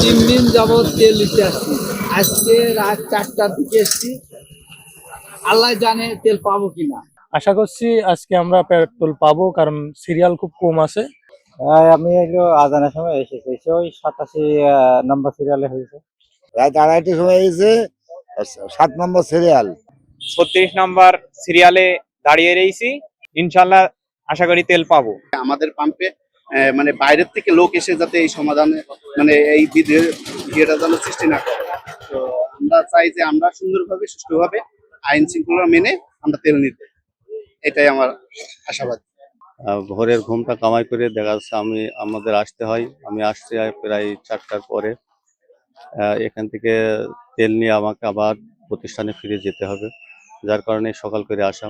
3 দিন যাবৎ তেল নিতে আসছি। আজকে রাত 4টার দিকে এসছি। আল্লাহ জানে তেল পাবো কিনা। আশা করছি আজকে আমরা পেট্রোল পাবো, কারণ সিরিয়াল খুব কম আছে। আমি এলো আজানের সময় এসেছি, এসে ওই 87 নম্বর সিরিয়ালে হয়েছে। রাত 2:30টার সময় এসে 7 নম্বর সিরিয়াল। 36 নম্বর সিরিয়ালে দাঁড়িয়ে রয়েছি। ইনশাল্লাহ আশা করি তেল পাবো। আমাদের পাম্পে মানে বাইরের থেকে লোক এসে যাতে এই সমাধানে মানে এই ইয়েটা যেন সৃষ্টি না করে। তো আমরা চাই যে আমরা সুন্দরভাবে সুষ্ঠুভাবে আইন শৃঙ্খলা মেনে আমরা তেল নিতে, এটাই আমার আশাবাদ। ভোরের ঘুমটা কামাই করে দেখা যাচ্ছে আমাদের আসতে হয়। আমি আসছি প্রায় 4টার পরে। এখান থেকে তেল নিয়ে আমাকে আবার প্রতিষ্ঠানে ফিরে যেতে হবে, যার কারণে সকাল করে আসা।